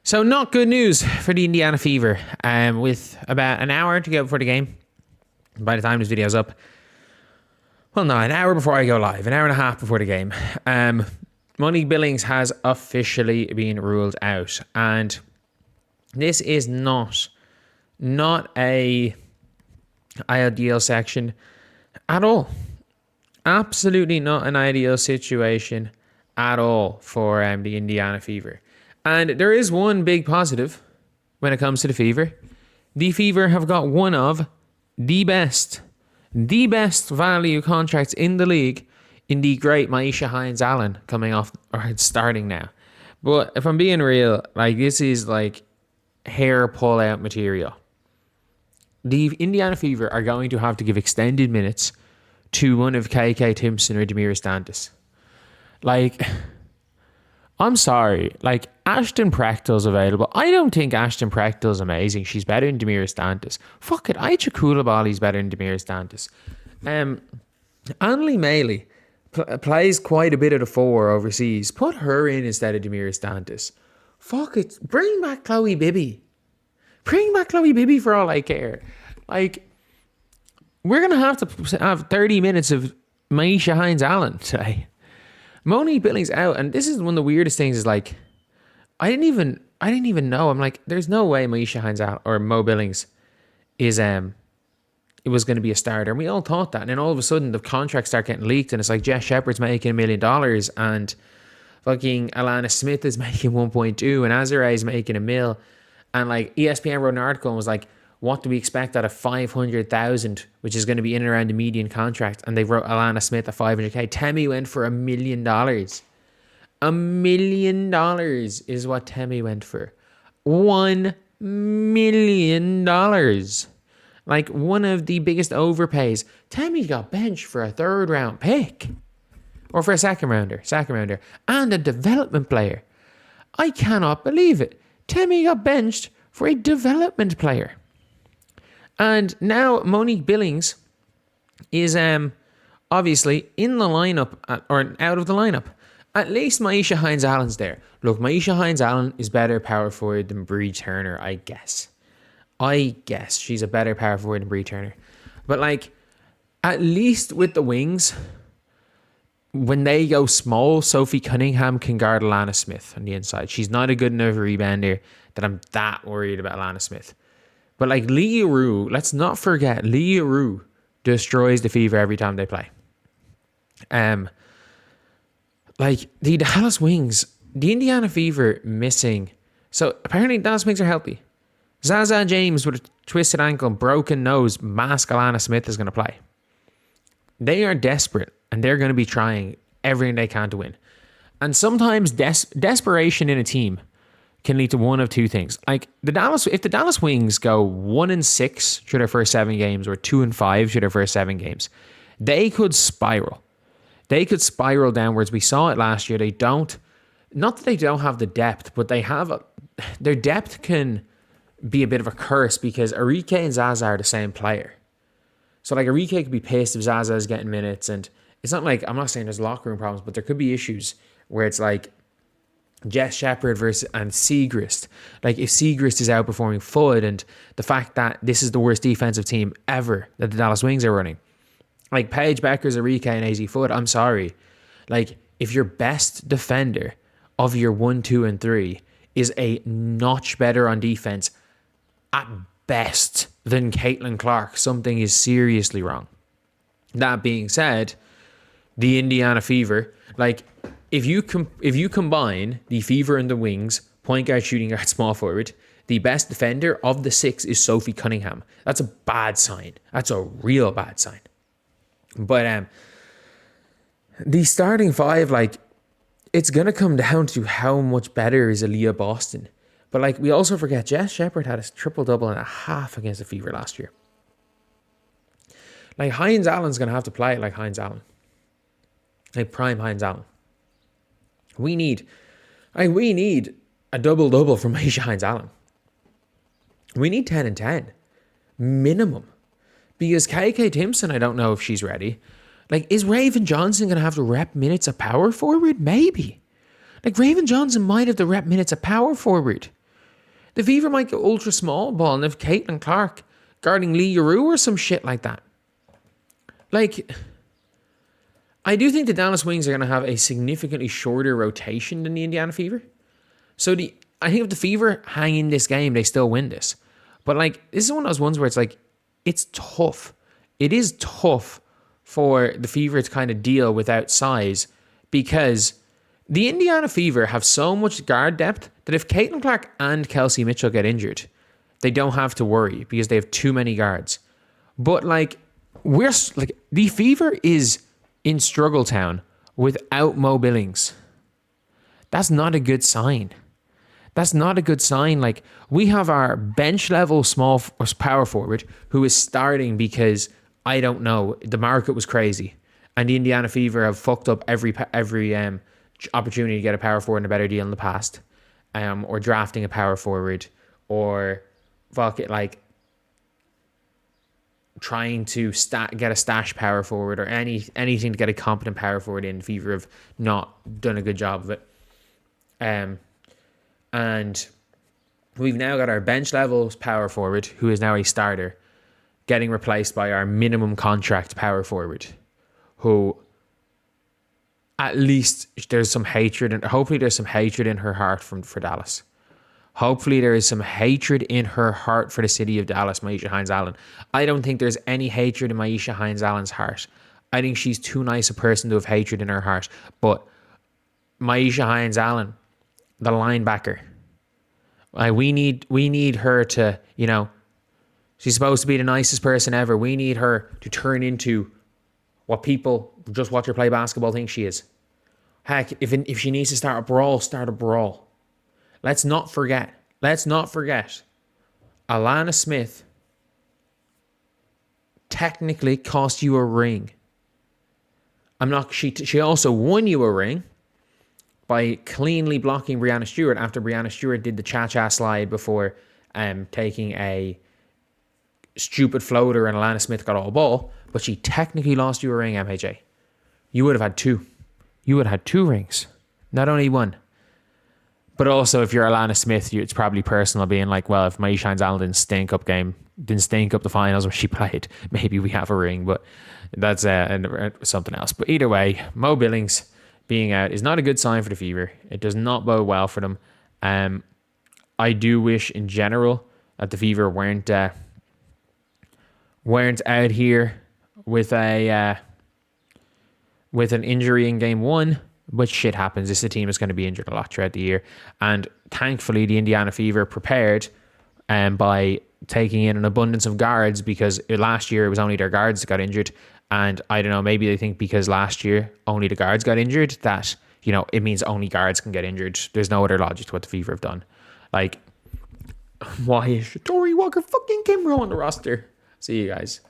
So not good news for the Indiana Fever. With about an hour to go before the game, by the time this video's up, well, no, an hour before I go live, an hour and a half before the game, Monique Billings has officially been ruled out. And this is not a ideal section at all. Absolutely not an ideal situation at all for the Indiana Fever. And there is one big positive when it comes to the Fever. The Fever have got one of the best value contracts in the league in the great Maisha Hines-Allen coming off, or starting now. But if I'm being real, like, this is like hair pull out material. The Indiana Fever are going to have to give extended minutes to one of KK Timpson or Damiris Dantas. Like, I'm sorry. Like, Ashton Prechtel's available. I don't think Ashton Prechtel's amazing. She's better than Damiris Dantas. Fuck it. Aisha Koulibaly's better than Damiris Dantas. Anneli Maley plays quite a bit of the four overseas. Put her in instead of Damiris Dantas. Fuck it. Bring back Chloe Bibby. Bring back Chloe Bibby for all I care. Like, we're going to have 30 minutes of Maisha Hines-Allen today. Monique Billings out, and this is one of the weirdest things is, like, I didn't even know. I'm like, there's no way Maisha Hines-Allen or Mo Billings is it was going to be a starter. And we all thought that. And then all of a sudden the contracts start getting leaked, and it's like Jess Shepard's making $1 million and fucking Alana Smith is making 1.2 and Azure is making $1 million. And like ESPN wrote an article and was like, what do we expect out of 500,000, which is going to be in and around the median contract? And they wrote Alana Smith at 500K. Temi went for $1 million. $1 million is what Temi went for. $1 million. Like, one of the biggest overpays. Temi got benched for a 3rd round pick. Or for a second rounder. And a development player. I cannot believe it. Temi got benched for a development player. And now Monique Billings is obviously in the lineup, or out of the lineup. At least Maisha Hines-Allen's there. Look, Maisha Hines-Allen is better power forward than Bree Turner, I guess. She's a better power forward than Bree Turner. But, like, at least with the wings, when they go small, Sophie Cunningham can guard Alana Smith on the inside. She's not a good enough rebounder that I'm that worried about Alana Smith. But, like, Leah Rue, let's not forget, Leah Rue destroys the Fever every time they play. Like, the Dallas Wings, the Indiana Fever missing. So, apparently, Dallas Wings are healthy. Zaza James with a twisted ankle, broken nose, mask Alana Smith is going to play. They are desperate, and they're going to be trying everything they can to win. And sometimes desperation in a team can lead to one of two things. Like, if the Dallas Wings go 1-6 through their first 7 games, or 2-5 through their first 7 games, they could spiral. They could spiral downwards. We saw it last year. Not that they don't have the depth, but they have their depth can be a bit of a curse because Arike and Zaza are the same player. So, like, Arike could be pissed if Zaza is getting minutes, and it's not like, I'm not saying there's locker room problems, but there could be issues where it's like Jess Shepard and Segrist. Like, if Segrist is outperforming Fudd, and the fact that this is the worst defensive team ever that the Dallas Wings are running. Like, Paige Bueckers, Arike, and AZ Fudd, I'm sorry. Like, if your best defender of your 1, 2, and 3 is a notch better on defense at best than Caitlin Clark, something is seriously wrong. That being said, the Indiana Fever, like, if you combine the Fever and the Wings, point guard, shooting guard, small forward, the best defender of the 6 is Sophie Cunningham. That's a bad sign. That's a real bad sign. But the starting 5, like, it's going to come down to how much better is Aaliyah Boston. But, like, we also forget Jess Shepard had a triple-double and a half against the Fever last year. Like, Hines-Allen's going to have to play it like Hines-Allen. Like, prime Hines-Allen. We need a double-double from Maisha Hines-Allen. We need 10 and 10. Minimum. Because KK Timpson, I don't know if she's ready. Like, is Raven Johnson going to have to rep minutes at power forward? Maybe. Like, Raven Johnson might have to rep minutes at power forward. The Fever might go ultra small ball and if Caitlin Clark guarding Lee Yaroo or some shit like that. Like, I do think the Dallas Wings are going to have a significantly shorter rotation than the Indiana Fever. So I think if the Fever hang in this game, they still win this. But like, this is one of those ones where it's like, it's tough. It is tough for the Fever to kind of deal without size because the Indiana Fever have so much guard depth that if Caitlin Clark and Kelsey Mitchell get injured, they don't have to worry because they have too many guards. But like, the Fever is in struggle town without Mo Billings. That's not a good sign. That's not a good sign. Like, we have our bench level small power forward who is starting because, I don't know, the market was crazy. And the Indiana Fever have fucked up every opportunity to get a power forward in a better deal in the past. Or drafting a power forward. Or fuck it, like trying to get a stash power forward or anything to get a competent power forward in. Fever have not done a good job of it. And we've now got our bench levels power forward, who is now a starter, getting replaced by our minimum contract power forward, who at least there's some hatred, and hopefully there's some hatred in her heart for Dallas. Hopefully there is some hatred in her heart for the city of Dallas, Myisha Hines-Allen. I don't think there's any hatred in Myisha Hines-Allen's heart. I think she's too nice a person to have hatred in her heart. But Myisha Hines-Allen, the linebacker, we need her to, she's supposed to be the nicest person ever. We need her to turn into what people just watch her play basketball think she is. Heck, if she needs to start a brawl, start a brawl. Let's not forget. Alana Smith technically cost you a ring. She also won you a ring by cleanly blocking Breanna Steward after Breanna Steward did the cha-cha slide before taking a stupid floater and Alana Smith got all ball. But she technically lost you a ring, MHA. You would have had two. You would have had two rings, not only one. But also, if you're Alana Smith, it's probably personal, being like, well, if Myisha Hines-Allen didn't stink up the finals where she played, maybe we have a ring. But that's something else. But either way, Mo Billings being out is not a good sign for the Fever. It does not bode well for them. I do wish, in general, that the Fever weren't out here with an injury in game one. But shit happens. This team is going to be injured a lot throughout the year. And thankfully, the Indiana Fever prepared by taking in an abundance of guards, because last year it was only their guards that got injured. And I don't know, maybe they think because last year only the guards got injured that, it means only guards can get injured. There's no other logic to what the Fever have done. Like, why is Tori Walker fucking Kimbrough on the roster? See you guys.